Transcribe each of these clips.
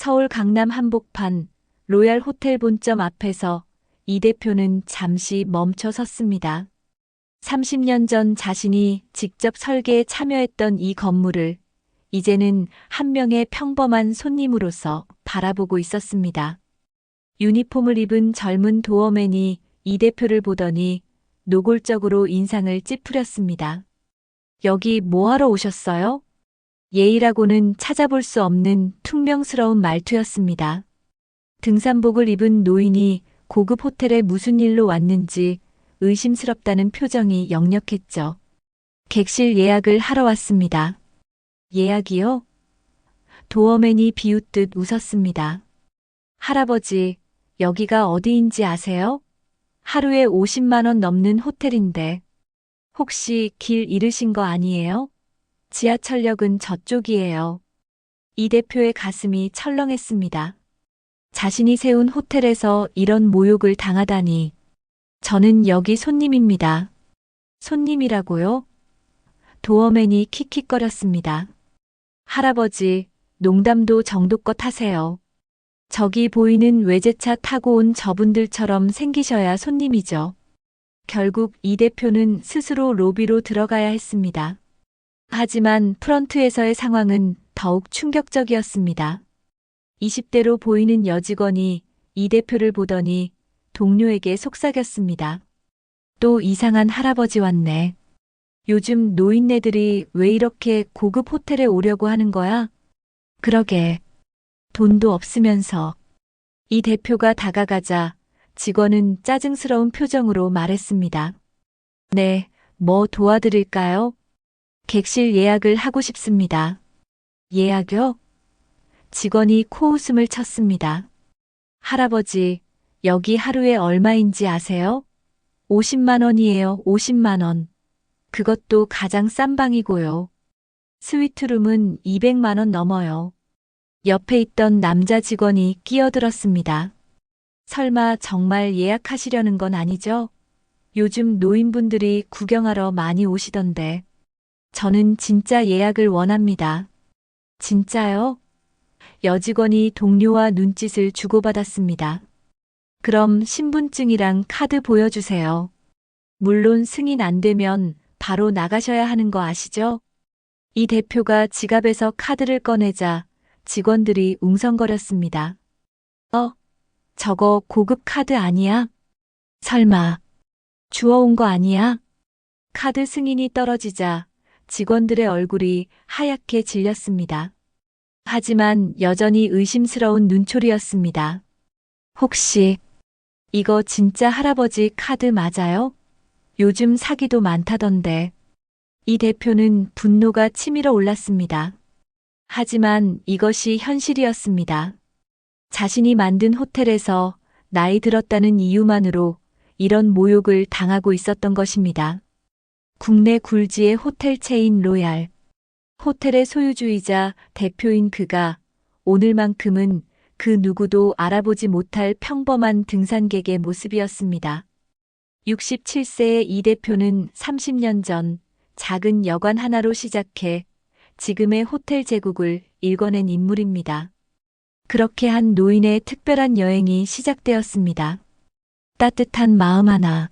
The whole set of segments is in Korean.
서울 강남 한복판 로얄 호텔 본점 앞에서 이 대표는 잠시 멈춰 섰습니다. 30년 전 자신이 직접 설계에 참여했던 이 건물을 이제는 한 명의 평범한 손님으로서 바라보고 있었습니다. 유니폼을 입은 젊은 도어맨이 이 대표를 보더니 노골적으로 인상을 찌푸렸습니다. 여기 뭐하러 오셨어요? 예의라고는 찾아볼 수 없는 퉁명스러운 말투였습니다. 등산복을 입은 노인이 고급 호텔에 무슨 일로 왔는지 의심스럽다는 표정이 역력했죠. 객실 예약을 하러 왔습니다. 예약이요? 도어맨이 비웃듯 웃었습니다. 할아버지, 여기가 어디인지 아세요? 하루에 50만 원 넘는 호텔인데 혹시 길 잃으신 거 아니에요? 지하철역은 저쪽이에요. 이 대표의 가슴이 철렁했습니다. 자신이 세운 호텔에서 이런 모욕을 당하다니. 저는 여기 손님입니다. 손님이라고요? 도어맨이 킥킥거렸습니다. 할아버지, 농담도 정도껏 하세요. 저기 보이는 외제차 타고 온 저분들처럼 생기셔야 손님이죠. 결국 이 대표는 스스로 로비로 들어가야 했습니다. 하지만 프런트에서의 상황은 더욱 충격적이었습니다. 20대로 보이는 여직원이 이 대표를 보더니 동료에게 속삭였습니다. 또 이상한 할아버지 왔네. 요즘 노인네들이 왜 이렇게 고급 호텔에 오려고 하는 거야? 그러게. 돈도 없으면서. 이 대표가 다가가자 직원은 짜증스러운 표정으로 말했습니다. 네, 뭐 도와드릴까요? 객실 예약을 하고 싶습니다. 예약요? 직원이 코웃음을 쳤습니다. 할아버지, 여기 하루에 얼마인지 아세요? 50만 원이에요, 50만 원. 그것도 가장 싼 방이고요. 스위트룸은 200만 원 넘어요. 옆에 있던 남자 직원이 끼어들었습니다. 설마 정말 예약하시려는 건 아니죠? 요즘 노인분들이 구경하러 많이 오시던데. 저는 진짜 예약을 원합니다. 진짜요? 여직원이 동료와 눈짓을 주고받았습니다. 그럼 신분증이랑 카드 보여주세요. 물론 승인 안 되면 바로 나가셔야 하는 거 아시죠? 이 대표가 지갑에서 카드를 꺼내자 직원들이 웅성거렸습니다. 저거 고급 카드 아니야? 설마 주워온 거 아니야? 카드 승인이 떨어지자 직원들의 얼굴이 하얗게 질렸습니다. 하지만 여전히 의심스러운 눈초리였습니다. 혹시 이거 진짜 할아버지 카드 맞아요? 요즘 사기도 많다던데. 이 대표는 분노가 치밀어 올랐습니다. 하지만 이것이 현실이었습니다. 자신이 만든 호텔에서 나이 들었다는 이유만으로 이런 모욕을 당하고 있었던 것입니다. 국내 굴지의 호텔 체인 로얄. 호텔의 소유주이자 대표인 그가 오늘만큼은 그 누구도 알아보지 못할 평범한 등산객의 모습이었습니다. 67세의 이 대표는 30년 전 작은 여관 하나로 시작해 지금의 호텔 제국을 일궈낸 인물입니다. 그렇게 한 노인의 특별한 여행이 시작되었습니다. 따뜻한 마음 하나.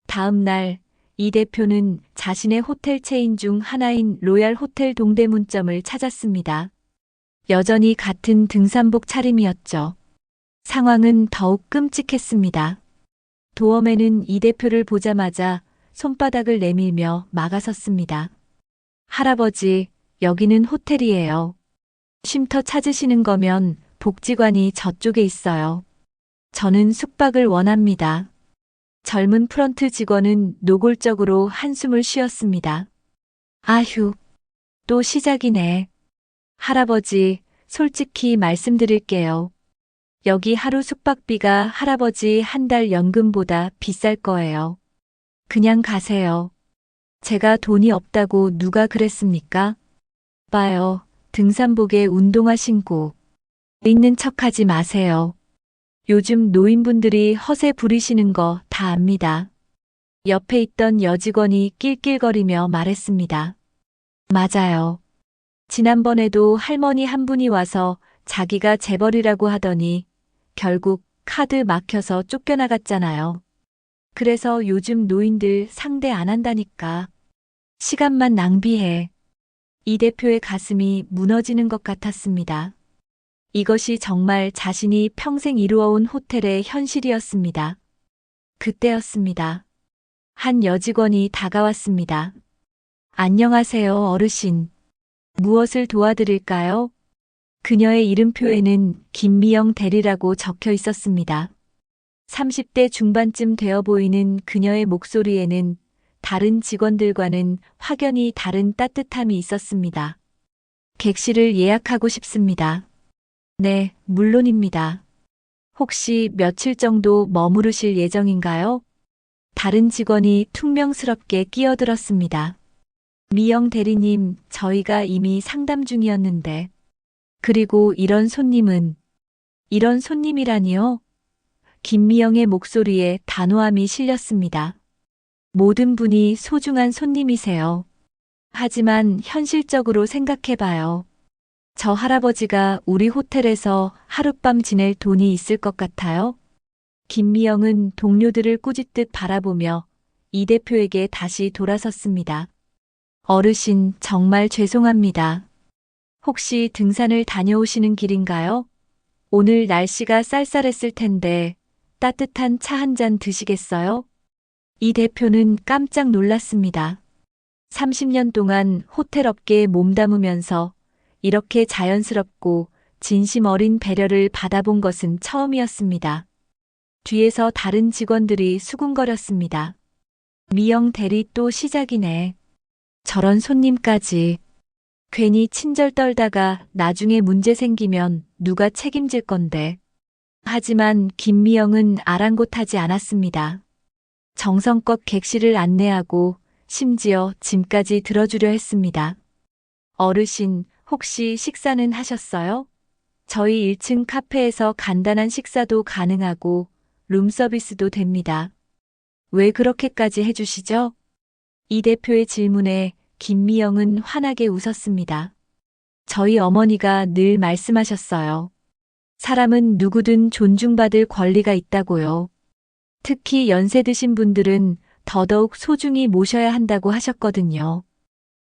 다음 날 이 대표는 자신의 호텔 체인 중 하나인 로얄 호텔 동대문점을 찾았습니다. 여전히 같은 등산복 차림이었죠. 상황은 더욱 끔찍했습니다. 도어맨은 이 대표를 보자마자 손바닥을 내밀며 막아섰습니다. 할아버지, 여기는 호텔이에요. 쉼터 찾으시는 거면 복지관이 저쪽에 있어요. 저는 숙박을 원합니다. 젊은 프런트 직원은 노골적으로 한숨을 쉬었습니다. 아휴, 또 시작이네. 할아버지, 솔직히 말씀드릴게요. 여기 하루 숙박비가 할아버지 한 달 연금보다 비쌀 거예요. 그냥 가세요. 제가 돈이 없다고 누가 그랬습니까? 봐요, 등산복에 운동화 신고. 있는 척하지 마세요. 요즘 노인분들이 허세 부리시는 거 다 압니다. 옆에 있던 여직원이 낄낄거리며 말했습니다. 맞아요. 지난번에도 할머니 한 분이 와서 자기가 재벌이라고 하더니 결국 카드 막혀서 쫓겨나갔잖아요. 그래서 요즘 노인들 상대 안 한다니까. 시간만 낭비해. 이 대표의 가슴이 무너지는 것 같았습니다. 이것이 정말 자신이 평생 이루어온 호텔의 현실이었습니다. 그때였습니다. 한 여직원이 다가왔습니다. 안녕하세요, 어르신. 무엇을 도와드릴까요? 그녀의 이름표에는 김미영 대리라고 적혀 있었습니다. 30대 중반쯤 되어 보이는 그녀의 목소리에는 다른 직원들과는 확연히 다른 따뜻함이 있었습니다. 객실을 예약하고 싶습니다. 네, 물론입니다. 혹시 며칠 정도 머무르실 예정인가요? 다른 직원이 퉁명스럽게 끼어들었습니다. 미영 대리님, 저희가 이미 상담 중이었는데. 그리고 이런 손님이라니요? 김미영의 목소리에 단호함이 실렸습니다. 모든 분이 소중한 손님이세요. 하지만 현실적으로 생각해봐요. 저 할아버지가 우리 호텔에서 하룻밤 지낼 돈이 있을 것 같아요? 김미영은 동료들을 꾸짖듯 바라보며 이 대표에게 다시 돌아섰습니다. 어르신, 정말 죄송합니다. 혹시 등산을 다녀오시는 길인가요? 오늘 날씨가 쌀쌀했을 텐데 따뜻한 차 한 잔 드시겠어요? 이 대표는 깜짝 놀랐습니다. 30년 동안 호텔 업계에 몸담으면서 이렇게 자연스럽고 진심 어린 배려를 받아본 것은 처음이었습니다. 뒤에서 다른 직원들이 수군거렸습니다. 미영 대리 또 시작이네. 저런 손님까지. 괜히 친절 떨다가 나중에 문제 생기면 누가 책임질 건데. 하지만 김미영은 아랑곳하지 않았습니다. 정성껏 객실을 안내하고 심지어 짐까지 들어주려 했습니다. 어르신, 혹시 식사는 하셨어요? 저희 1층 카페에서 간단한 식사도 가능하고 룸서비스도 됩니다. 왜 그렇게까지 해주시죠? 이 대표의 질문에 김미영은 환하게 웃었습니다. 저희 어머니가 늘 말씀하셨어요. 사람은 누구든 존중받을 권리가 있다고요. 특히 연세 드신 분들은 더더욱 소중히 모셔야 한다고 하셨거든요.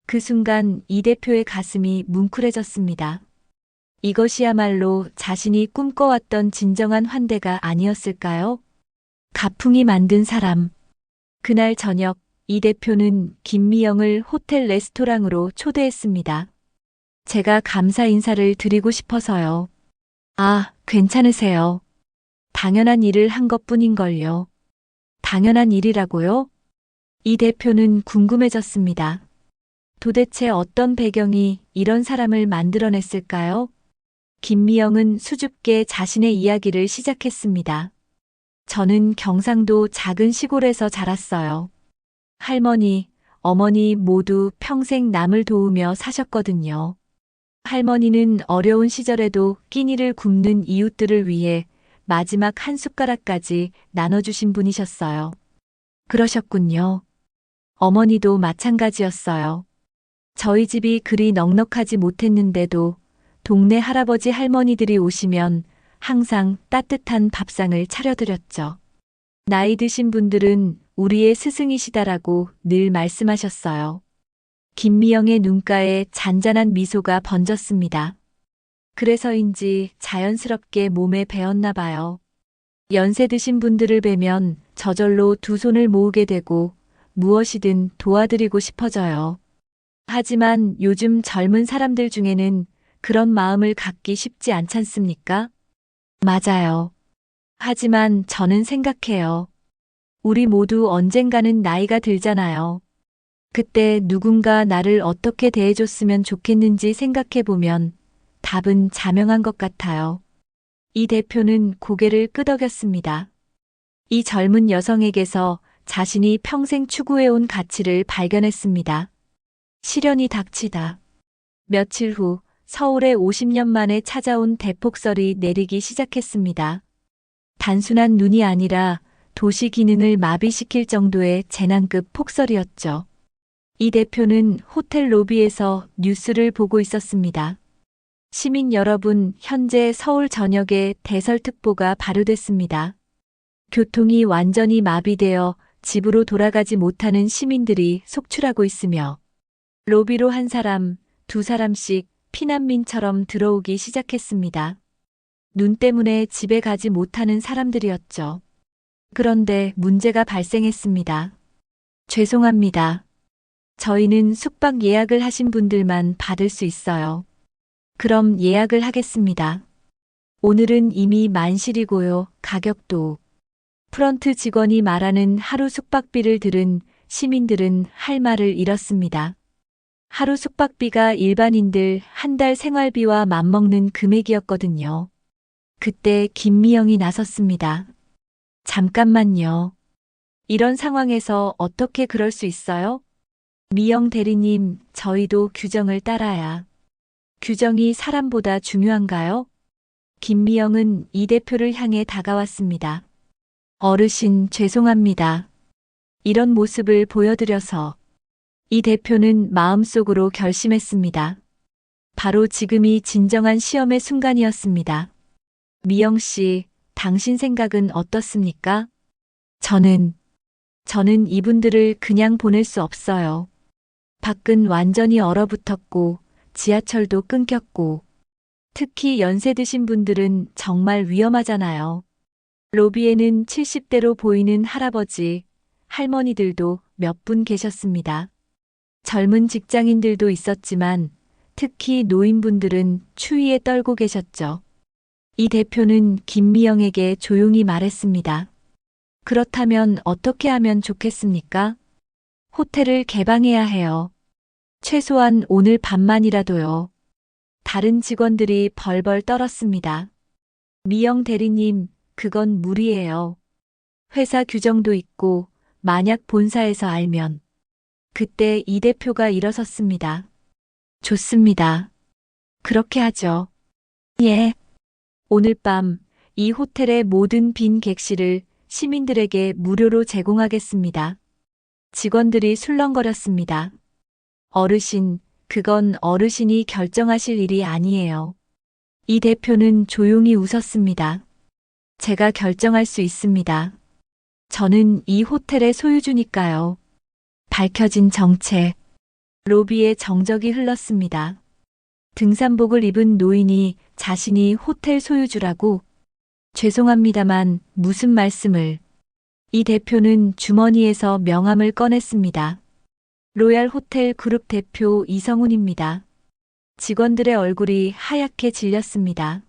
그 순간 이 대표의 가슴이 뭉클해졌습니다. 이것이야말로 자신이 꿈꿔왔던 진정한 환대가 아니었을까요? 가풍이 만든 사람. 그날 저녁 이 대표는 김미영을 호텔 레스토랑으로 초대했습니다. 제가 감사 인사를 드리고 싶어서요. 아, 괜찮으세요. 당연한 일을 한 것뿐인걸요. 당연한 일이라고요? 이 대표는 궁금해졌습니다. 도대체 어떤 배경이 이런 사람을 만들어냈을까요? 김미영은 수줍게 자신의 이야기를 시작했습니다. 저는 경상도 작은 시골에서 자랐어요. 할머니, 어머니 모두 평생 남을 도우며 사셨거든요. 할머니는 어려운 시절에도 끼니를 굶는 이웃들을 위해 마지막 한 숟가락까지 나눠주신 분이셨어요. 그러셨군요. 어머니도 마찬가지였어요. 저희 집이 그리 넉넉하지 못했는데도 동네 할아버지 할머니들이 오시면 항상 따뜻한 밥상을 차려드렸죠. 나이 드신 분들은 우리의 스승이시다라고 늘 말씀하셨어요. 김미영의 눈가에 잔잔한 미소가 번졌습니다. 그래서인지 자연스럽게 몸에 배었나 봐요. 연세 드신 분들을 뵈면 저절로 두 손을 모으게 되고 무엇이든 도와드리고 싶어져요. 하지만 요즘 젊은 사람들 중에는 그런 마음을 갖기 쉽지 않잖습니까? 맞아요. 하지만 저는 생각해요. 우리 모두 언젠가는 나이가 들잖아요. 그때 누군가 나를 어떻게 대해줬으면 좋겠는지 생각해보면 답은 자명한 것 같아요. 이 대표는 고개를 끄덕였습니다. 이 젊은 여성에게서 자신이 평생 추구해온 가치를 발견했습니다. 시련이 닥치다. 며칠 후 서울에 50년 만에 찾아온 대폭설이 내리기 시작했습니다. 단순한 눈이 아니라 도시 기능을 마비시킬 정도의 재난급 폭설이었죠. 이 대표는 호텔 로비에서 뉴스를 보고 있었습니다. 시민 여러분, 현재 서울 전역에 대설특보가 발효됐습니다. 교통이 완전히 마비되어 집으로 돌아가지 못하는 시민들이 속출하고 있으며 로비로 한 사람, 두 사람씩 피난민처럼 들어오기 시작했습니다. 눈 때문에 집에 가지 못하는 사람들이었죠. 그런데 문제가 발생했습니다. 죄송합니다. 저희는 숙박 예약을 하신 분들만 받을 수 있어요. 그럼 예약을 하겠습니다. 오늘은 이미 만실이고요. 가격도. 프런트 직원이 말하는 하루 숙박비를 들은 시민들은 할 말을 잃었습니다. 하루 숙박비가 일반인들 한 달 생활비와 맞먹는 금액이었거든요. 그때 김미영이 나섰습니다. 잠깐만요. 이런 상황에서 어떻게 그럴 수 있어요? 미영 대리님, 저희도 규정을 따라야. 규정이 사람보다 중요한가요? 김미영은 이 대표를 향해 다가왔습니다. 어르신, 죄송합니다. 이런 모습을 보여드려서. 이 대표는 마음속으로 결심했습니다. 바로 지금이 진정한 시험의 순간이었습니다. 미영 씨, 당신 생각은 어떻습니까? 저는 이분들을 그냥 보낼 수 없어요. 밖은 완전히 얼어붙었고, 지하철도 끊겼고, 특히 연세 드신 분들은 정말 위험하잖아요. 로비에는 70대로 보이는 할아버지, 할머니들도 몇 분 계셨습니다. 젊은 직장인들도 있었지만 특히 노인분들은 추위에 떨고 계셨죠. 이 대표는 김미영에게 조용히 말했습니다. 그렇다면 어떻게 하면 좋겠습니까? 호텔을 개방해야 해요. 최소한 오늘 밤만이라도요. 다른 직원들이 벌벌 떨었습니다. 미영 대리님, 그건 무리예요. 회사 규정도 있고 만약 본사에서 알면. 그때 이 대표가 일어섰습니다. 좋습니다. 그렇게 하죠. 예. 오늘 밤 이 호텔의 모든 빈 객실을 시민들에게 무료로 제공하겠습니다. 직원들이 술렁거렸습니다. 어르신, 그건 어르신이 결정하실 일이 아니에요. 이 대표는 조용히 웃었습니다. 제가 결정할 수 있습니다. 저는 이 호텔의 소유주니까요. 밝혀진 정체. 로비에 정적이 흘렀습니다. 등산복을 입은 노인이 자신이 호텔 소유주라고. 죄송합니다만 무슨 말씀을. 이 대표는 주머니에서 명함을 꺼냈습니다. 로얄 호텔 그룹 대표 이성훈입니다. 직원들의 얼굴이 하얗게 질렸습니다.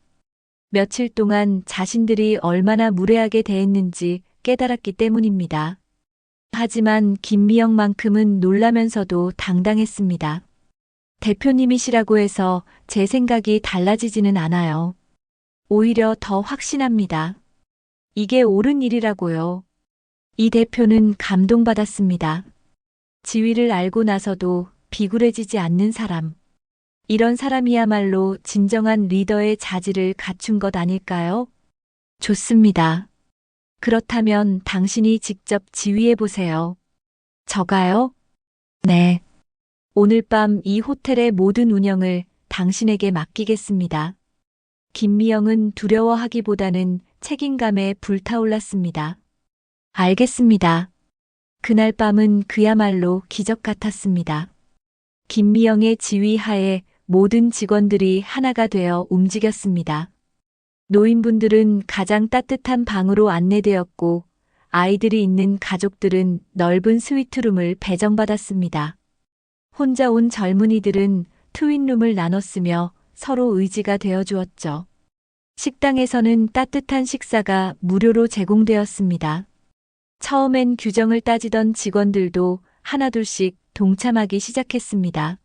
며칠 동안 자신들이 얼마나 무례하게 대했는지 깨달았기 때문입니다. 하지만 김미영만큼은 놀라면서도 당당했습니다. 대표님이시라고 해서 제 생각이 달라지지는 않아요. 오히려 더 확신합니다. 이게 옳은 일이라고요. 이 대표는 감동받았습니다. 지위를 알고 나서도 비굴해지지 않는 사람. 이런 사람이야말로 진정한 리더의 자질을 갖춘 것 아닐까요? 좋습니다. 그렇다면 당신이 직접 지휘해 보세요. 저가요? 네. 오늘 밤 이 호텔의 모든 운영을 당신에게 맡기겠습니다. 김미영은 두려워하기보다는 책임감에 불타올랐습니다. 알겠습니다. 그날 밤은 그야말로 기적 같았습니다. 김미영의 지휘 하에 모든 직원들이 하나가 되어 움직였습니다. 노인분들은 가장 따뜻한 방으로 안내되었고 아이들이 있는 가족들은 넓은 스위트룸을 배정받았습니다. 혼자 온 젊은이들은 트윈룸을 나눠 쓰며 서로 의지가 되어 주었죠. 식당에서는 따뜻한 식사가 무료로 제공되었습니다. 처음엔 규정을 따지던 직원들도 하나둘씩 동참하기 시작했습니다.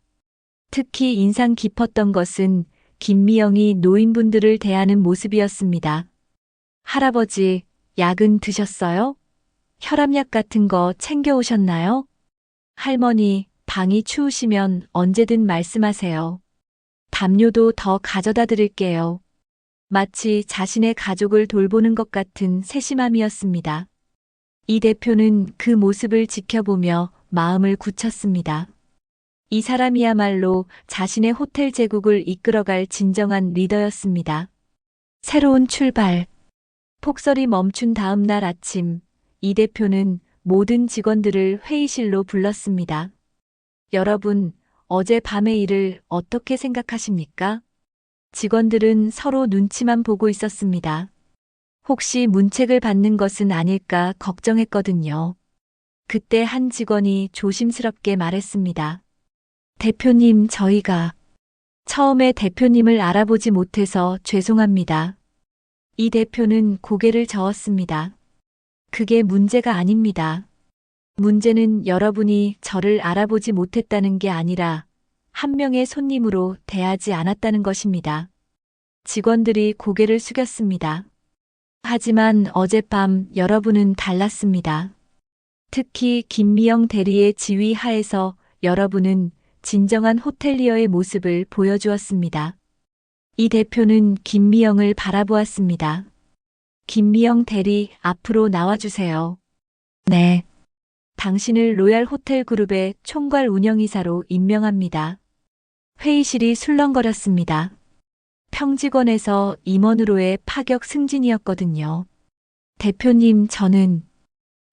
특히 인상 깊었던 것은 김미영이 노인분들을 대하는 모습이었습니다. 할아버지, 약은 드셨어요? 혈압약 같은 거 챙겨 오셨나요? 할머니, 방이 추우시면 언제든 말씀하세요. 담요도 더 가져다 드릴게요. 마치 자신의 가족을 돌보는 것 같은 세심함이었습니다. 이 대표는 그 모습을 지켜보며 마음을 굳혔습니다. 이 사람이야말로 자신의 호텔 제국을 이끌어갈 진정한 리더였습니다. 새로운 출발. 폭설이 멈춘 다음 날 아침, 이 대표는 모든 직원들을 회의실로 불렀습니다. 여러분, 어제 밤의 일을 어떻게 생각하십니까? 직원들은 서로 눈치만 보고 있었습니다. 혹시 문책을 받는 것은 아닐까 걱정했거든요. 그때 한 직원이 조심스럽게 말했습니다. 대표님, 저희가 처음에 대표님을 알아보지 못해서 죄송합니다. 이 대표는 고개를 저었습니다. 그게 문제가 아닙니다. 문제는 여러분이 저를 알아보지 못했다는 게 아니라 한 명의 손님으로 대하지 않았다는 것입니다. 직원들이 고개를 숙였습니다. 하지만 어젯밤 여러분은 달랐습니다. 특히 김미영 대리의 지휘 하에서 여러분은 진정한 호텔리어의 모습을 보여주었습니다. 이 대표는 김미영을 바라보았습니다. 김미영 대리, 앞으로 나와주세요. 네. 당신을 로얄 호텔 그룹의 총괄 운영이사로 임명합니다. 회의실이 술렁거렸습니다. 평직원에서 임원으로의 파격 승진이었거든요. 대표님, 저는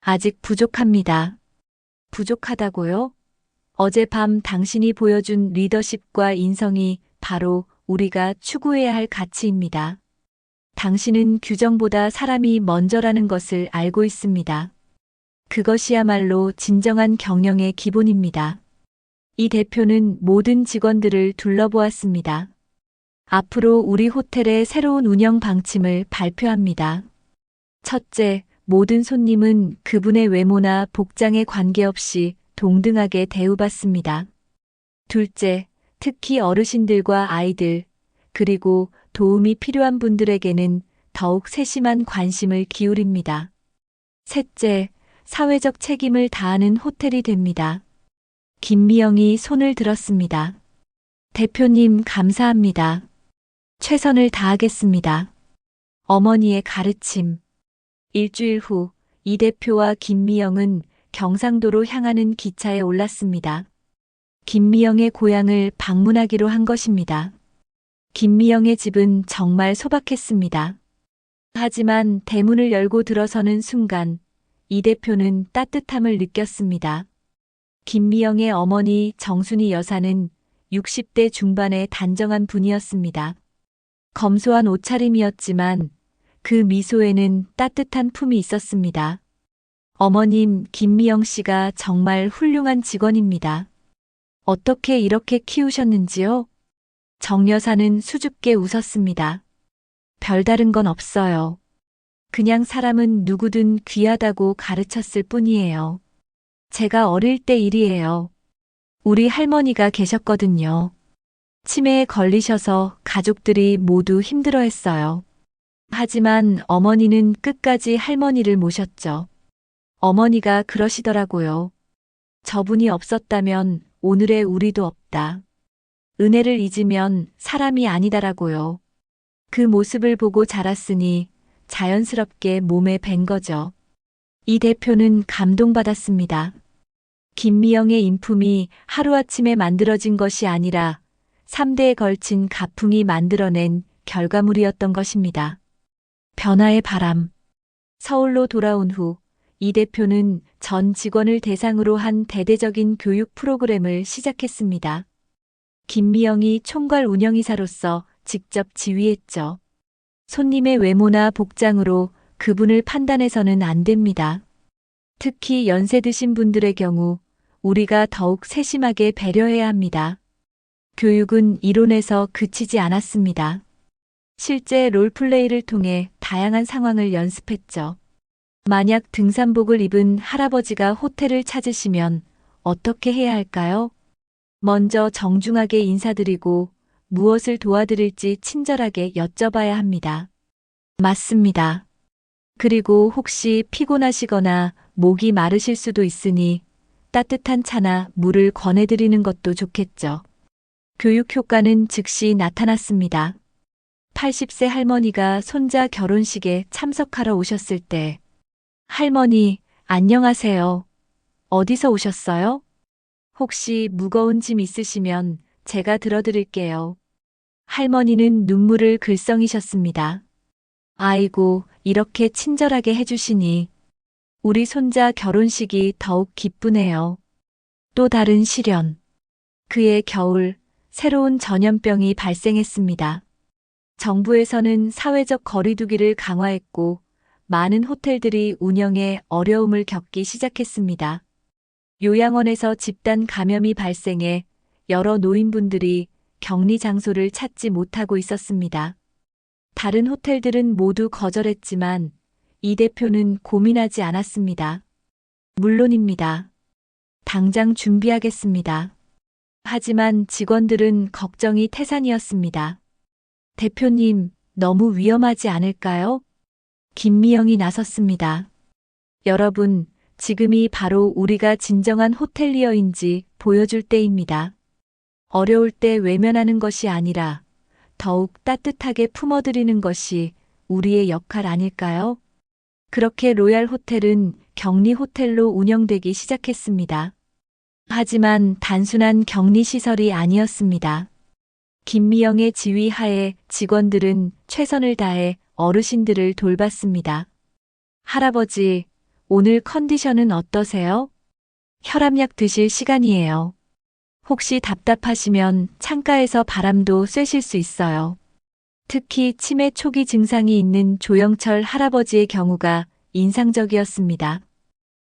아직 부족합니다. 부족하다고요? 어젯밤 당신이 보여준 리더십과 인성이 바로 우리가 추구해야 할 가치입니다. 당신은 규정보다 사람이 먼저라는 것을 알고 있습니다. 그것이야말로 진정한 경영의 기본입니다. 이 대표는 모든 직원들을 둘러보았습니다. 앞으로 우리 호텔의 새로운 운영 방침을 발표합니다. 첫째, 모든 손님은 그분의 외모나 복장에 관계없이 동등하게 대우받습니다. 둘째, 특히 어르신들과 아이들, 그리고 도움이 필요한 분들에게는 더욱 세심한 관심을 기울입니다. 셋째, 사회적 책임을 다하는 호텔이 됩니다. 김미영이 손을 들었습니다. 대표님, 감사합니다. 최선을 다하겠습니다. 어머니의 가르침. 일주일 후, 이 대표와 김미영은 경상도로 향하는 기차에 올랐습니다. 김미영의 고향을 방문하기로 한 것입니다. 김미영의 집은 정말 소박했습니다. 하지만 대문을 열고 들어서는 순간 이 대표는 따뜻함을 느꼈습니다. 김미영의 어머니 정순이 여사는 60대 중반의 단정한 분이었습니다. 검소한 옷차림이었지만 그 미소에는 따뜻한 품이 있었습니다. 어머님, 김미영 씨가 정말 훌륭한 직원입니다. 어떻게 이렇게 키우셨는지요? 정 여사는 수줍게 웃었습니다. 별다른 건 없어요. 그냥 사람은 누구든 귀하다고 가르쳤을 뿐이에요. 제가 어릴 때 일이에요. 우리 할머니가 계셨거든요. 치매에 걸리셔서 가족들이 모두 힘들어했어요. 하지만 어머니는 끝까지 할머니를 모셨죠. 어머니가 그러시더라고요. 저분이 없었다면 오늘의 우리도 없다. 은혜를 잊으면 사람이 아니다라고요. 그 모습을 보고 자랐으니 자연스럽게 몸에 밴 거죠. 이 대표는 감동받았습니다. 김미영의 인품이 하루아침에 만들어진 것이 아니라 3대에 걸친 가풍이 만들어낸 결과물이었던 것입니다. 변화의 바람. 서울로 돌아온 후 이 대표는 전 직원을 대상으로 한 대대적인 교육 프로그램을 시작했습니다. 김미영이 총괄 운영이사로서 직접 지휘했죠. 손님의 외모나 복장으로 그분을 판단해서는 안 됩니다. 특히 연세 드신 분들의 경우 우리가 더욱 세심하게 배려해야 합니다. 교육은 이론에서 그치지 않았습니다. 실제 롤플레이를 통해 다양한 상황을 연습했죠. 만약 등산복을 입은 할아버지가 호텔을 찾으시면 어떻게 해야 할까요? 먼저 정중하게 인사드리고 무엇을 도와드릴지 친절하게 여쭤봐야 합니다. 맞습니다. 그리고 혹시 피곤하시거나 목이 마르실 수도 있으니 따뜻한 차나 물을 권해드리는 것도 좋겠죠. 교육 효과는 즉시 나타났습니다. 80세 할머니가 손자 결혼식에 참석하러 오셨을 때 할머니, 안녕하세요. 어디서 오셨어요? 혹시 무거운 짐 있으시면 제가 들어드릴게요. 할머니는 눈물을 글썽이셨습니다. 아이고, 이렇게 친절하게 해주시니 우리 손자 결혼식이 더욱 기쁘네요. 또 다른 시련. 그해 겨울, 새로운 전염병이 발생했습니다. 정부에서는 사회적 거리두기를 강화했고, 많은 호텔들이 운영에 어려움을 겪기 시작했습니다. 요양원에서 집단 감염이 발생해 여러 노인분들이 격리 장소를 찾지 못하고 있었습니다. 다른 호텔들은 모두 거절했지만 이 대표는 고민하지 않았습니다. 물론입니다. 당장 준비하겠습니다. 하지만 직원들은 걱정이 태산이었습니다. 대표님, 너무 위험하지 않을까요? 김미영이 나섰습니다. 여러분, 지금이 바로 우리가 진정한 호텔리어인지 보여줄 때입니다. 어려울 때 외면하는 것이 아니라 더욱 따뜻하게 품어드리는 것이 우리의 역할 아닐까요? 그렇게 로얄 호텔은 격리 호텔로 운영되기 시작했습니다. 하지만 단순한 격리 시설이 아니었습니다. 김미영의 지휘 하에 직원들은 최선을 다해 어르신들을 돌봤습니다. 할아버지, 오늘 컨디션은 어떠세요? 혈압약 드실 시간이에요. 혹시 답답하시면 창가에서 바람도 쐬실 수 있어요. 특히 치매 초기 증상이 있는 조영철 할아버지의 경우가 인상적이었습니다.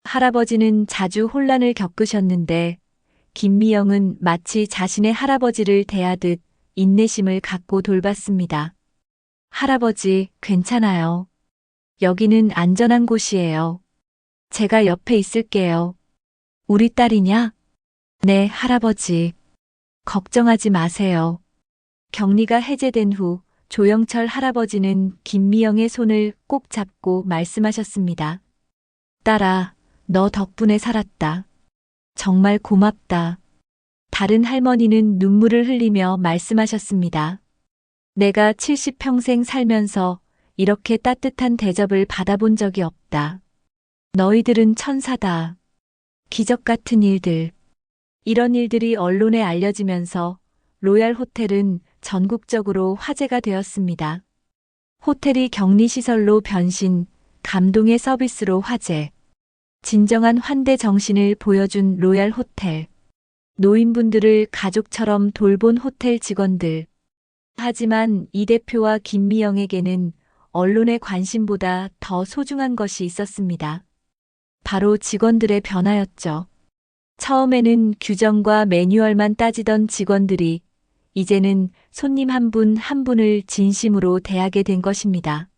할아버지는 자주 혼란을 겪으셨는데 김미영은 마치 자신의 할아버지를 대하듯 인내심을 갖고 돌봤습니다. 할아버지, 괜찮아요. 여기는 안전한 곳이에요. 제가 옆에 있을게요. 우리 딸이냐? 네, 할아버지. 걱정하지 마세요. 격리가 해제된 후 조영철 할아버지는 김미영의 손을 꼭 잡고 말씀하셨습니다. 딸아, 너 덕분에 살았다. 정말 고맙다. 다른 할머니는 눈물을 흘리며 말씀하셨습니다. 내가 70평생 살면서 이렇게 따뜻한 대접을 받아본 적이 없다. 너희들은 천사다. 기적 같은 일들. 이런 일들이 언론에 알려지면서 로얄 호텔은 전국적으로 화제가 되었습니다. 호텔이 격리시설로 변신, 감동의 서비스로 화제. 진정한 환대 정신을 보여준 로얄 호텔. 노인분들을 가족처럼 돌본 호텔 직원들. 하지만 이 대표와 김미영에게는 언론의 관심보다 더 소중한 것이 있었습니다. 바로 직원들의 변화였죠. 처음에는 규정과 매뉴얼만 따지던 직원들이 이제는 손님 한 분 한 분을 진심으로 대하게 된 것입니다.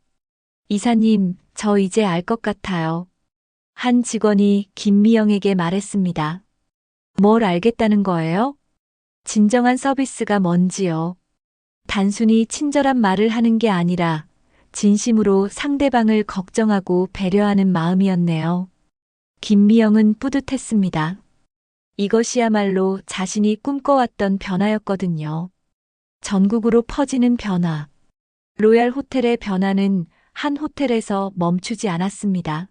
이사님, 저 이제 알 것 같아요. 한 직원이 김미영에게 말했습니다. 뭘 알겠다는 거예요? 진정한 서비스가 뭔지요. 단순히 친절한 말을 하는 게 아니라 진심으로 상대방을 걱정하고 배려하는 마음이었네요. 김미영은 뿌듯했습니다. 이것이야말로 자신이 꿈꿔왔던 변화였거든요. 전국으로 퍼지는 변화. 로얄 호텔의 변화는 한 호텔에서 멈추지 않았습니다.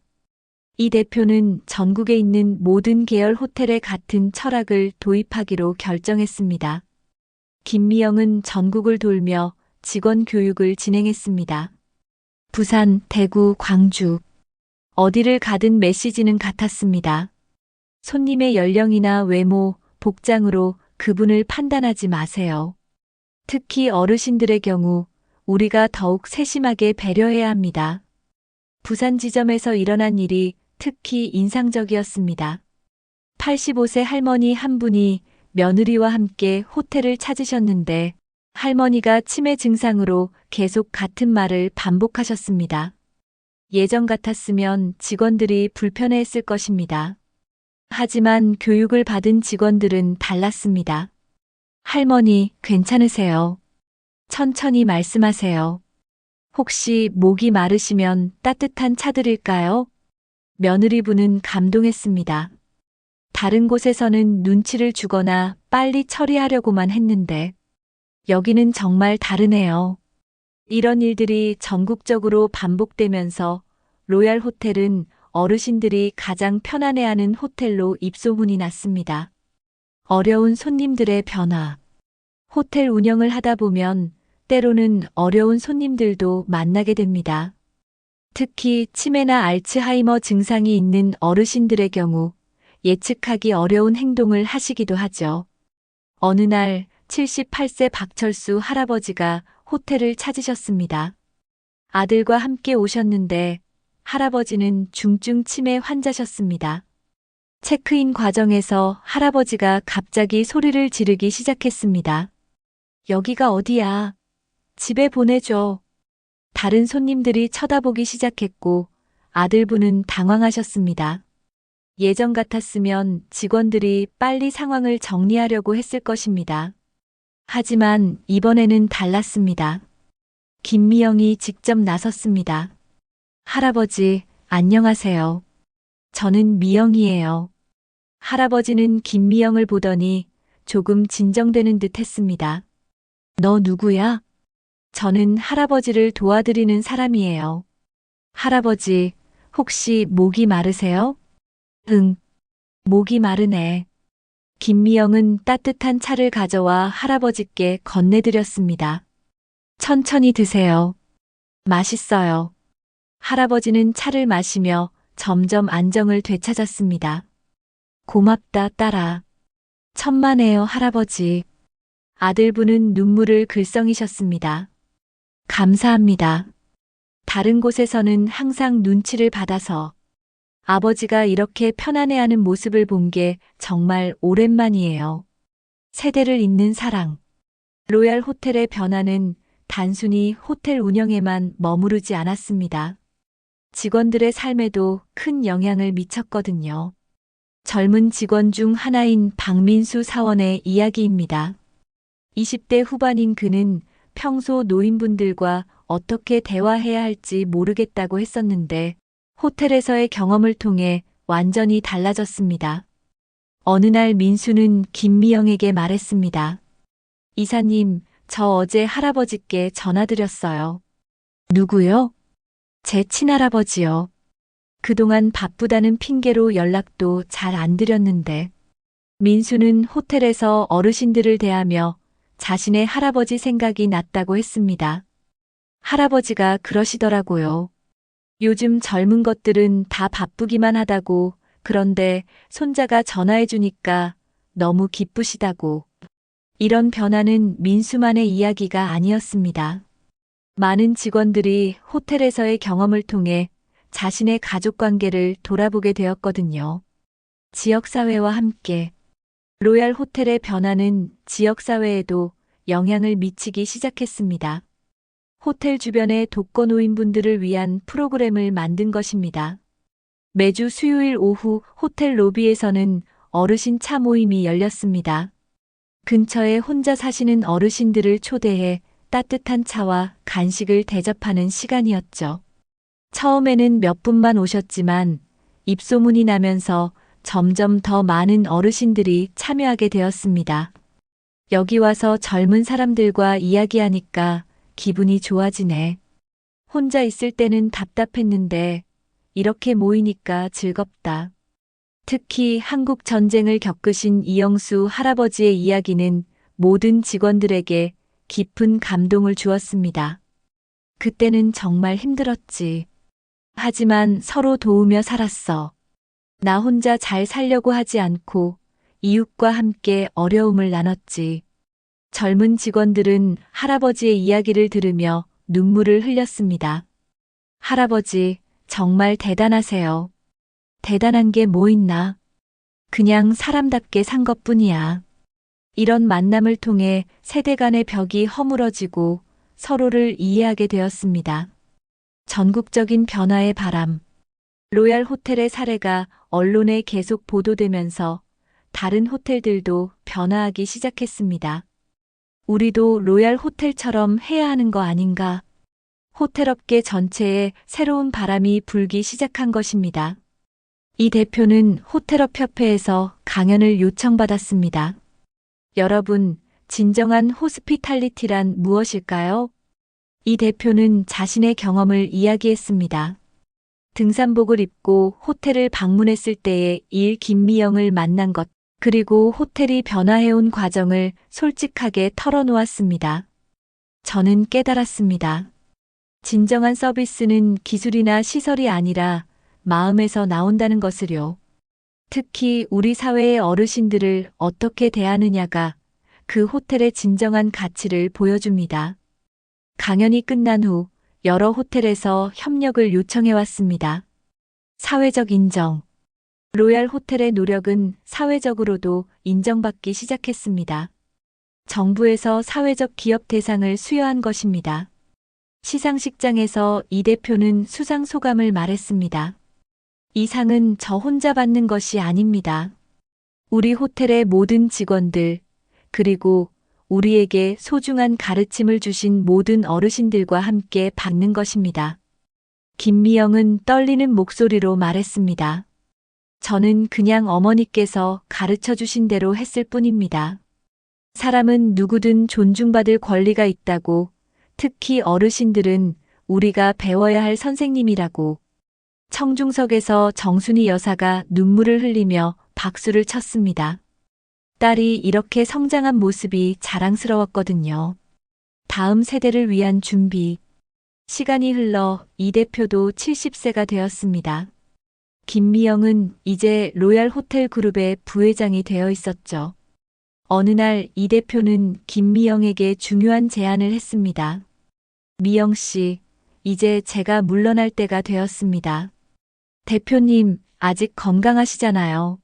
이 대표는 전국에 있는 모든 계열 호텔에 같은 철학을 도입하기로 결정했습니다. 김미영은 전국을 돌며 직원 교육을 진행했습니다. 부산, 대구, 광주. 어디를 가든 메시지는 같았습니다. 손님의 연령이나 외모, 복장으로 그분을 판단하지 마세요. 특히 어르신들의 경우 우리가 더욱 세심하게 배려해야 합니다. 부산 지점에서 일어난 일이 특히 인상적이었습니다. 85세 할머니 한 분이 며느리와 함께 호텔을 찾으셨는데 할머니가 치매 증상으로 계속 같은 말을 반복하셨습니다. 예전 같았으면 직원들이 불편해했을 것입니다. 하지만 교육을 받은 직원들은 달랐습니다. 할머니, 괜찮으세요? 천천히 말씀하세요. 혹시 목이 마르시면 따뜻한 차 드릴까요? 며느리분은 감동했습니다. 다른 곳에서는 눈치를 주거나 빨리 처리하려고만 했는데 여기는 정말 다르네요. 이런 일들이 전국적으로 반복되면서 로얄 호텔은 어르신들이 가장 편안해하는 호텔로 입소문이 났습니다. 어려운 손님들의 변화. 호텔 운영을 하다 보면 때로는 어려운 손님들도 만나게 됩니다. 특히 치매나 알츠하이머 증상이 있는 어르신들의 경우 예측하기 어려운 행동을 하시기도 하죠. 어느 날 78세 박철수 할아버지가 호텔을 찾으셨습니다. 아들과 함께 오셨는데 할아버지는 중증 치매 환자셨습니다. 체크인 과정에서 할아버지가 갑자기 소리를 지르기 시작했습니다. 여기가 어디야? 집에 보내줘. 다른 손님들이 쳐다보기 시작했고 아들분은 당황하셨습니다. 예전 같았으면 직원들이 빨리 상황을 정리하려고 했을 것입니다. 하지만 이번에는 달랐습니다. 김미영이 직접 나섰습니다. 할아버지, 안녕하세요. 저는 미영이에요. 할아버지는 김미영을 보더니 조금 진정되는 듯 했습니다. 너 누구야? 저는 할아버지를 도와드리는 사람이에요. 할아버지, 혹시 목이 마르세요? 응, 목이 마르네. 김미영은 따뜻한 차를 가져와 할아버지께 건네드렸습니다. 천천히 드세요. 맛있어요. 할아버지는 차를 마시며 점점 안정을 되찾았습니다. 고맙다, 딸아. 천만에요, 할아버지. 아들분은 눈물을 글썽이셨습니다. 감사합니다. 다른 곳에서는 항상 눈치를 받아서 아버지가 이렇게 편안해하는 모습을 본 게 정말 오랜만이에요. 세대를 잇는 사랑. 로얄 호텔의 변화는 단순히 호텔 운영에만 머무르지 않았습니다. 직원들의 삶에도 큰 영향을 미쳤거든요. 젊은 직원 중 하나인 박민수 사원의 이야기입니다. 20대 후반인 그는 평소 노인분들과 어떻게 대화해야 할지 모르겠다고 했었는데 호텔에서의 경험을 통해 완전히 달라졌습니다. 어느 날 민수는 김미영에게 말했습니다. 이사님, 저 어제 할아버지께 전화드렸어요. 누구요? 제 친할아버지요. 그동안 바쁘다는 핑계로 연락도 잘 안 드렸는데. 민수는 호텔에서 어르신들을 대하며 자신의 할아버지 생각이 났다고 했습니다. 할아버지가 그러시더라고요. 요즘 젊은 것들은 다 바쁘기만 하다고, 그런데 손자가 전화해 주니까 너무 기쁘시다고. 이런 변화는 민수만의 이야기가 아니었습니다. 많은 직원들이 호텔에서의 경험을 통해 자신의 가족 관계를 돌아보게 되었거든요. 지역사회와 함께 로얄 호텔의 변화는 지역사회에도 영향을 미치기 시작했습니다. 호텔 주변의 독거노인분들을 위한 프로그램을 만든 것입니다. 매주 수요일 오후 호텔 로비에서는 어르신 차 모임이 열렸습니다. 근처에 혼자 사시는 어르신들을 초대해 따뜻한 차와 간식을 대접하는 시간이었죠. 처음에는 몇 분만 오셨지만 입소문이 나면서 점점 더 많은 어르신들이 참여하게 되었습니다. 여기 와서 젊은 사람들과 이야기하니까 기분이 좋아지네. 혼자 있을 때는 답답했는데 이렇게 모이니까 즐겁다. 특히 한국 전쟁을 겪으신 이영수 할아버지의 이야기는 모든 직원들에게 깊은 감동을 주었습니다. 그때는 정말 힘들었지. 하지만 서로 도우며 살았어. 나 혼자 잘 살려고 하지 않고 이웃과 함께 어려움을 나눴지. 젊은 직원들은 할아버지의 이야기를 들으며 눈물을 흘렸습니다. 할아버지, 정말 대단하세요. 대단한 게 뭐 있나? 그냥 사람답게 산 것뿐이야. 이런 만남을 통해 세대 간의 벽이 허물어지고 서로를 이해하게 되었습니다. 전국적인 변화의 바람. 로얄 호텔의 사례가 언론에 계속 보도되면서 다른 호텔들도 변화하기 시작했습니다. 우리도 로얄 호텔처럼 해야 하는 거 아닌가? 호텔업계 전체에 새로운 바람이 불기 시작한 것입니다. 이 대표는 호텔업협회에서 강연을 요청받았습니다. 여러분, 진정한 호스피탈리티란 무엇일까요? 이 대표는 자신의 경험을 이야기했습니다. 등산복을 입고 호텔을 방문했을 때의 일 김미영을 만난 것. 그리고 호텔이 변화해온 과정을 솔직하게 털어놓았습니다. 저는 깨달았습니다. 진정한 서비스는 기술이나 시설이 아니라 마음에서 나온다는 것을요. 특히 우리 사회의 어르신들을 어떻게 대하느냐가 그 호텔의 진정한 가치를 보여줍니다. 강연이 끝난 후 여러 호텔에서 협력을 요청해 왔습니다. 사회적 인정. 로얄 호텔의 노력은 사회적으로도 인정받기 시작했습니다. 정부에서 사회적 기업 대상을 수여한 것입니다. 시상식장에서 이 대표는 수상 소감을 말했습니다. 이 상은 저 혼자 받는 것이 아닙니다. 우리 호텔의 모든 직원들, 그리고 우리에게 소중한 가르침을 주신 모든 어르신들과 함께 받는 것입니다. 김미영은 떨리는 목소리로 말했습니다. 저는 그냥 어머니께서 가르쳐 주신 대로 했을 뿐입니다. 사람은 누구든 존중받을 권리가 있다고, 특히 어르신들은 우리가 배워야 할 선생님이라고. 청중석에서 정순이 여사가 눈물을 흘리며 박수를 쳤습니다. 딸이 이렇게 성장한 모습이 자랑스러웠거든요. 다음 세대를 위한 준비. 시간이 흘러 이 대표도 70세가 되었습니다. 김미영은 이제 로얄 호텔 그룹의 부회장이 되어 있었죠. 어느 날 이 대표는 김미영에게 중요한 제안을 했습니다. 미영 씨, 이제 제가 물러날 때가 되었습니다. 대표님, 아직 건강하시잖아요.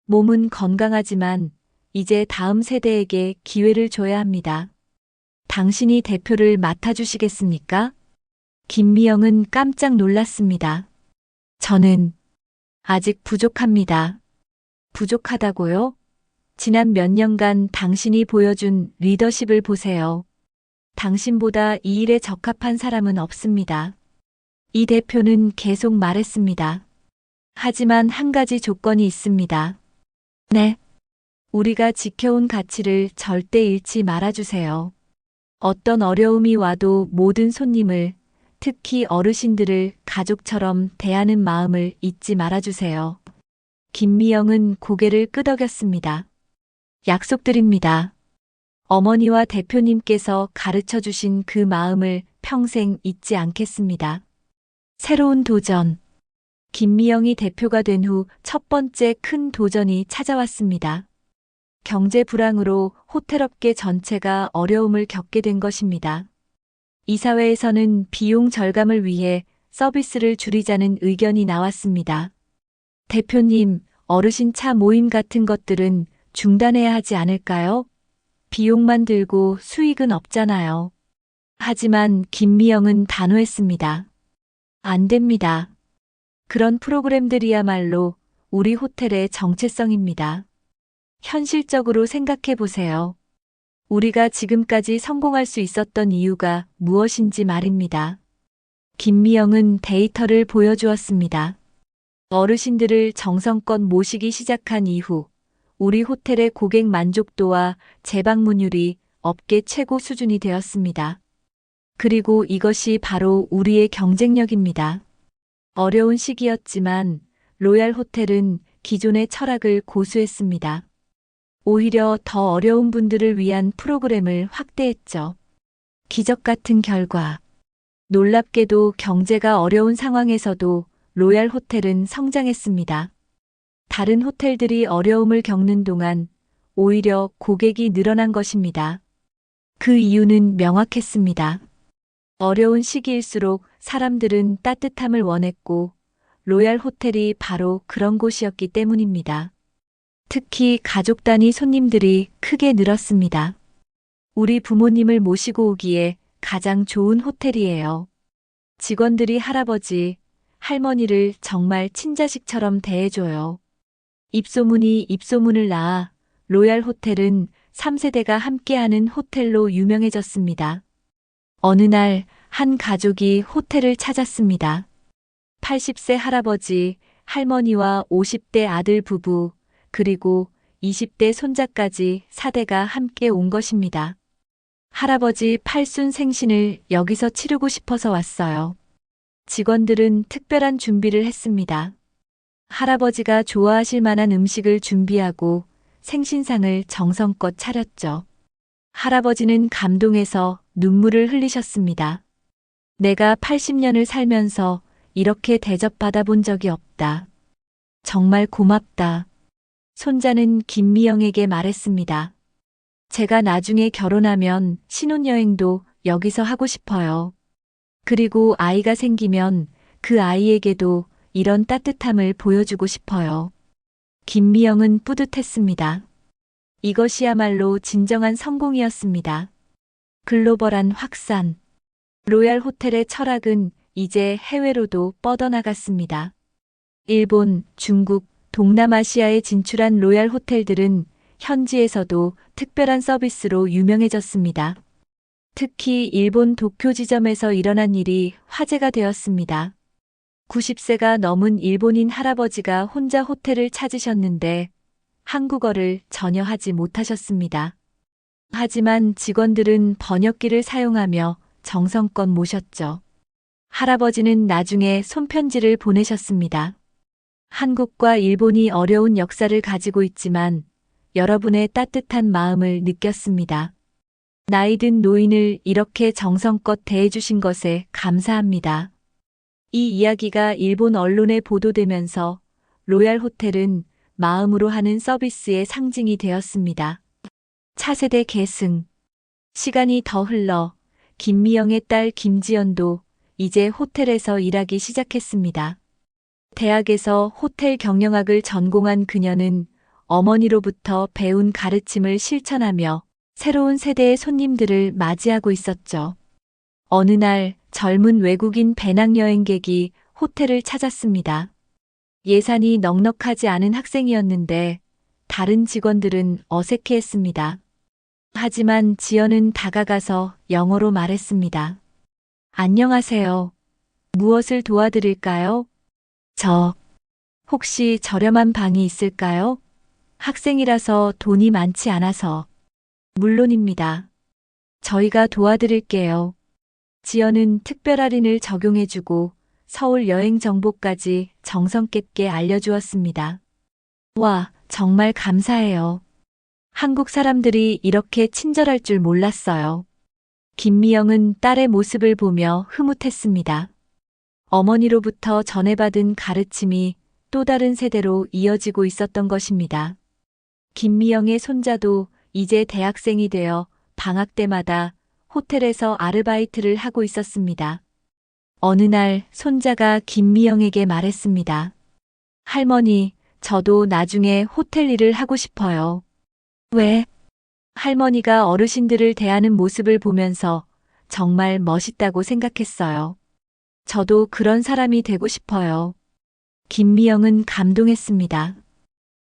몸은 건강하지만 이제 다음 세대에게 기회를 줘야 합니다. 당신이 대표를 맡아주시겠습니까? 김미영은 깜짝 놀랐습니다. 저는 아직 부족합니다. 부족하다고요? 지난 몇 년간 당신이 보여준 리더십을 보세요. 당신보다 이 일에 적합한 사람은 없습니다. 이 대표는 계속 말했습니다. 하지만 한 가지 조건이 있습니다. 네. 우리가 지켜온 가치를 절대 잃지 말아주세요. 어떤 어려움이 와도 모든 손님을, 특히 어르신들을 가족처럼 대하는 마음을 잊지 말아주세요. 김미영은 고개를 끄덕였습니다. 약속드립니다. 어머니와 대표님께서 가르쳐 주신 그 마음을 평생 잊지 않겠습니다. 새로운 도전. 김미영이 대표가 된 후 첫 번째 큰 도전이 찾아왔습니다. 경제 불황으로 호텔업계 전체가 어려움을 겪게 된 것입니다. 이사회에서는 비용 절감을 위해 서비스를 줄이자는 의견이 나왔습니다. 대표님, 어르신 차 모임 같은 것들은 중단해야 하지 않을까요? 비용만 들고 수익은 없잖아요. 하지만 김미영은 단호했습니다. 안 됩니다. 그런 프로그램들이야말로 우리 호텔의 정체성입니다. 현실적으로 생각해 보세요. 우리가 지금까지 성공할 수 있었던 이유가 무엇인지 말입니다. 김미영은 데이터를 보여주었습니다. 어르신들을 정성껏 모시기 시작한 이후 우리 호텔의 고객 만족도와 재방문율이 업계 최고 수준이 되었습니다. 그리고 이것이 바로 우리의 경쟁력입니다. 어려운 시기였지만 로얄 호텔은 기존의 철학을 고수했습니다. 오히려 더 어려운 분들을 위한 프로그램을 확대했죠. 기적 같은 결과. 놀랍게도 경제가 어려운 상황에서도 로얄 호텔은 성장했습니다. 다른 호텔들이 어려움을 겪는 동안 오히려 고객이 늘어난 것입니다. 그 이유는 명확했습니다. 어려운 시기일수록 사람들은 따뜻함을 원했고 로얄 호텔이 바로 그런 곳이었기 때문입니다. 특히 가족 단위 손님들이 크게 늘었습니다. 우리 부모님을 모시고 오기에 가장 좋은 호텔이에요. 직원들이 할아버지, 할머니를 정말 친자식처럼 대해줘요. 입소문이 입소문을 낳아 로얄 호텔은 3세대가 함께하는 호텔로 유명해졌습니다. 어느 날 한 가족이 호텔을 찾았습니다. 80세 할아버지, 할머니와 50대 아들 부부, 그리고 20대 손자까지 4대가 함께 온 것입니다. 할아버지 팔순 생신을 여기서 치르고 싶어서 왔어요. 직원들은 특별한 준비를 했습니다. 할아버지가 좋아하실 만한 음식을 준비하고 생신상을 정성껏 차렸죠. 할아버지는 감동해서 눈물을 흘리셨습니다. 내가 80년을 살면서 이렇게 대접받아 본 적이 없다. 정말 고맙다. 손자는 김미영에게 말했습니다. 제가 나중에 결혼하면 신혼여행도 여기서 하고 싶어요. 그리고 아이가 생기면 그 아이에게도 이런 따뜻함을 보여주고 싶어요. 김미영은 뿌듯했습니다. 이것이야말로 진정한 성공이었습니다. 글로벌한 확산. 로얄 호텔의 철학은 이제 해외로도 뻗어나갔습니다. 일본, 중국, 동남아시아에 진출한 로얄 호텔들은 현지에서도 특별한 서비스로 유명해졌습니다. 특히 일본 도쿄 지점에서 일어난 일이 화제가 되었습니다. 90세가 넘은 일본인 할아버지가 혼자 호텔을 찾으셨는데 한국어를 전혀 하지 못하셨습니다. 하지만 직원들은 번역기를 사용하며 정성껏 모셨죠. 할아버지는 나중에 손편지를 보내셨습니다. 한국과 일본이 어려운 역사를 가지고 있지만 여러분의 따뜻한 마음을 느꼈습니다. 나이든 노인을 이렇게 정성껏 대해주신 것에 감사합니다. 이 이야기가 일본 언론에 보도되면서 로얄 호텔은 마음으로 하는 서비스의 상징이 되었습니다. 차세대 계승. 시간이 더 흘러 김미영의 딸 김지연도 이제 호텔에서 일하기 시작했습니다. 대학에서 호텔 경영학을 전공한 그녀는 어머니로부터 배운 가르침을 실천하며 새로운 세대의 손님들을 맞이하고 있었죠. 어느 날 젊은 외국인 배낭여행객이 호텔을 찾았습니다. 예산이 넉넉하지 않은 학생이었는데 다른 직원들은 어색해했습니다. 하지만 지연은 다가가서 영어로 말했습니다. 안녕하세요. 무엇을 도와드릴까요? 혹시 저렴한 방이 있을까요? 학생이라서 돈이 많지 않아서. 물론입니다. 저희가 도와드릴게요. 지연은 특별 할인을 적용해주고 서울 여행 정보까지 정성 깊게 알려주었습니다. 와, 정말 감사해요. 한국 사람들이 이렇게 친절할 줄 몰랐어요. 김미영은 딸의 모습을 보며 흐뭇했습니다. 어머니로부터 전해받은 가르침이 또 다른 세대로 이어지고 있었던 것입니다. 김미영의 손자도 이제 대학생이 되어 방학 때마다 호텔에서 아르바이트를 하고 있었습니다. 어느 날 손자가 김미영에게 말했습니다. 할머니, 저도 나중에 호텔 일을 하고 싶어요. 왜? 할머니가 어르신들을 대하는 모습을 보면서 정말 멋있다고 생각했어요. 저도 그런 사람이 되고 싶어요. 김미영은 감동했습니다.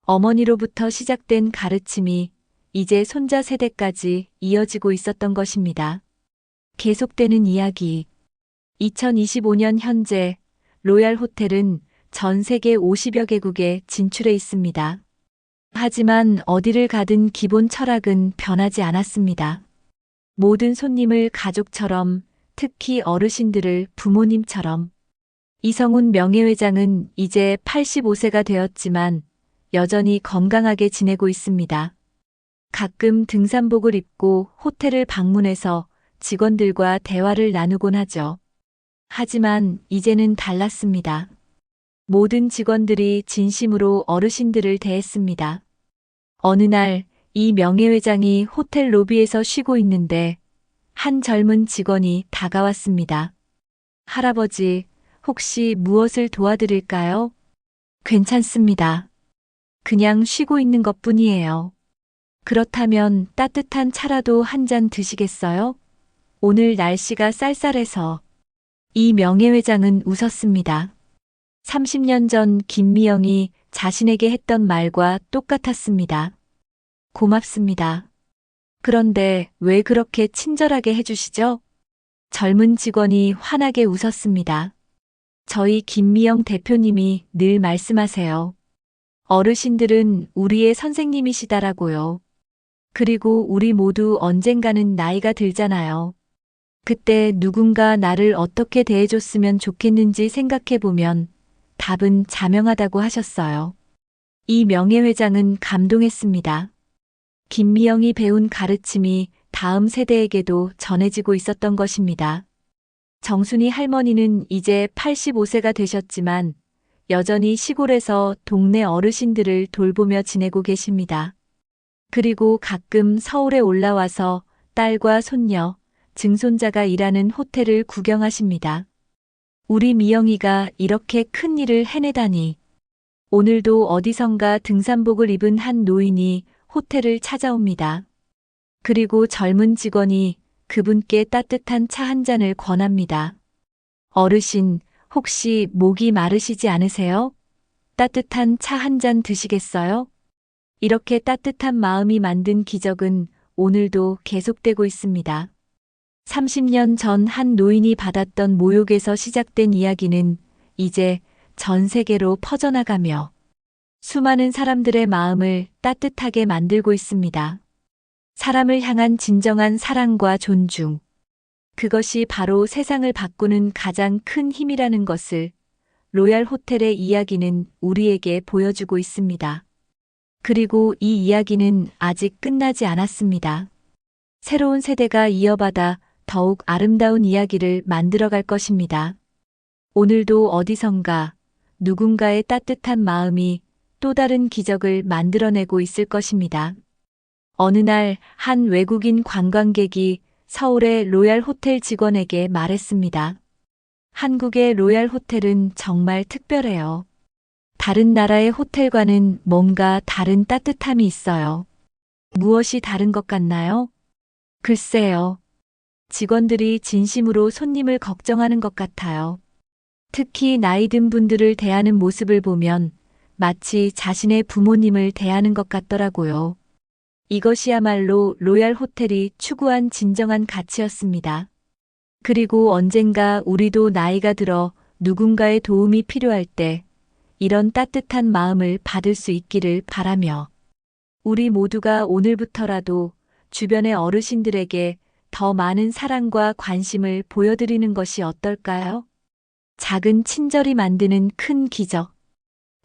어머니로부터 시작된 가르침이 이제 손자 세대까지 이어지고 있었던 것입니다. 계속되는 이야기. 2025년 현재 로얄 호텔은 전 세계 50여 개국에 진출해 있습니다. 하지만 어디를 가든 기본 철학은 변하지 않았습니다. 모든 손님을 가족처럼, 특히 어르신들을 부모님처럼. 이성훈 명예회장은 이제 85세가 되었지만 여전히 건강하게 지내고 있습니다. 가끔 등산복을 입고 호텔을 방문해서 직원들과 대화를 나누곤 하죠. 하지만 이제는 달랐습니다. 모든 직원들이 진심으로 어르신들을 대했습니다. 어느 날 이 명예회장이 호텔 로비에서 쉬고 있는데 한 젊은 직원이 다가왔습니다. 할아버지, 혹시 무엇을 도와드릴까요? 괜찮습니다. 그냥 쉬고 있는 것뿐이에요. 그렇다면 따뜻한 차라도 한 잔 드시겠어요? 오늘 날씨가 쌀쌀해서. 이 명예회장은 웃었습니다. 30년 전 김미영이 자신에게 했던 말과 똑같았습니다. 고맙습니다. 그런데 왜 그렇게 친절하게 해주시죠? 젊은 직원이 환하게 웃었습니다. 저희 김미영 대표님이 늘 말씀하세요. 어르신들은 우리의 선생님이시다라고요. 그리고 우리 모두 언젠가는 나이가 들잖아요. 그때 누군가 나를 어떻게 대해줬으면 좋겠는지 생각해보면 답은 자명하다고 하셨어요. 이 명예회장은 감동했습니다. 김미영이 배운 가르침이 다음 세대에게도 전해지고 있었던 것입니다. 정순이 할머니는 이제 85세가 되셨지만 여전히 시골에서 동네 어르신들을 돌보며 지내고 계십니다. 그리고 가끔 서울에 올라와서 딸과 손녀, 증손자가 일하는 호텔을 구경하십니다. 우리 미영이가 이렇게 큰 일을 해내다니. 오늘도 어디선가 등산복을 입은 한 노인이 호텔을 찾아옵니다. 그리고 젊은 직원이 그분께 따뜻한 차 한 잔을 권합니다. 어르신, 혹시 목이 마르시지 않으세요? 따뜻한 차 한 잔 드시겠어요? 이렇게 따뜻한 마음이 만든 기적은 오늘도 계속되고 있습니다. 30년 전 한 노인이 받았던 모욕에서 시작된 이야기는 이제 전 세계로 퍼져나가며 수많은 사람들의 마음을 따뜻하게 만들고 있습니다. 사람을 향한 진정한 사랑과 존중. 그것이 바로 세상을 바꾸는 가장 큰 힘이라는 것을 로얄 호텔의 이야기는 우리에게 보여주고 있습니다. 그리고 이 이야기는 아직 끝나지 않았습니다. 새로운 세대가 이어받아 더욱 아름다운 이야기를 만들어갈 것입니다. 오늘도 어디선가 누군가의 따뜻한 마음이 또 다른 기적을 만들어내고 있을 것입니다. 어느 날 한 외국인 관광객이 서울의 로얄 호텔 직원에게 말했습니다. 한국의 로얄 호텔은 정말 특별해요. 다른 나라의 호텔과는 뭔가 다른 따뜻함이 있어요. 무엇이 다른 것 같나요? 글쎄요. 직원들이 진심으로 손님을 걱정하는 것 같아요. 특히 나이 든 분들을 대하는 모습을 보면 마치 자신의 부모님을 대하는 것 같더라고요. 이것이야말로 로얄 호텔이 추구한 진정한 가치였습니다. 그리고 언젠가 우리도 나이가 들어 누군가의 도움이 필요할 때 이런 따뜻한 마음을 받을 수 있기를 바라며 우리 모두가 오늘부터라도 주변의 어르신들에게 더 많은 사랑과 관심을 보여드리는 것이 어떨까요? 작은 친절이 만드는 큰 기적.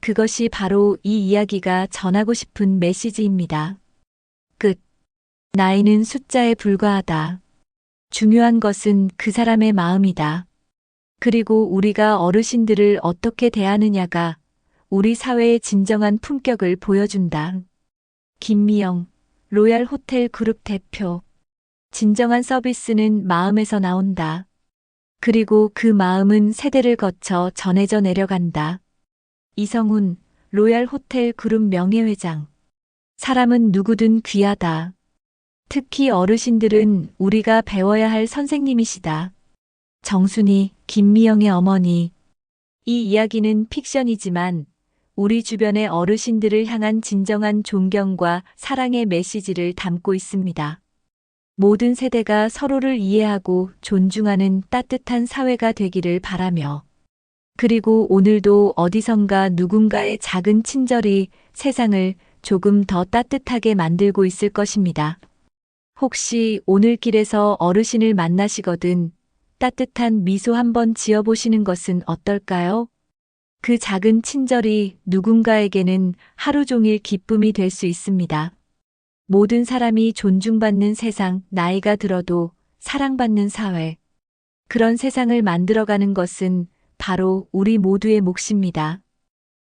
그것이 바로 이 이야기가 전하고 싶은 메시지입니다. 끝. 나이는 숫자에 불과하다. 중요한 것은 그 사람의 마음이다. 그리고 우리가 어르신들을 어떻게 대하느냐가 우리 사회의 진정한 품격을 보여준다. 김미영, 로얄 호텔 그룹 대표. 진정한 서비스는 마음에서 나온다. 그리고 그 마음은 세대를 거쳐 전해져 내려간다. 이성훈, 로얄 호텔 그룹 명예회장. 사람은 누구든 귀하다. 특히 어르신들은 우리가 배워야 할 선생님이시다. 정순이, 김미영의 어머니. 이 이야기는 픽션이지만 우리 주변의 어르신들을 향한 진정한 존경과 사랑의 메시지를 담고 있습니다. 모든 세대가 서로를 이해하고 존중하는 따뜻한 사회가 되기를 바라며 그리고 오늘도 어디선가 누군가의 작은 친절이 세상을 조금 더 따뜻하게 만들고 있을 것입니다. 혹시 오늘 길에서 어르신을 만나시거든 따뜻한 미소 한번 지어보시는 것은 어떨까요? 그 작은 친절이 누군가에게는 하루 종일 기쁨이 될 수 있습니다. 모든 사람이 존중받는 세상, 나이가 들어도 사랑받는 사회. 그런 세상을 만들어가는 것은 바로 우리 모두의 몫입니다.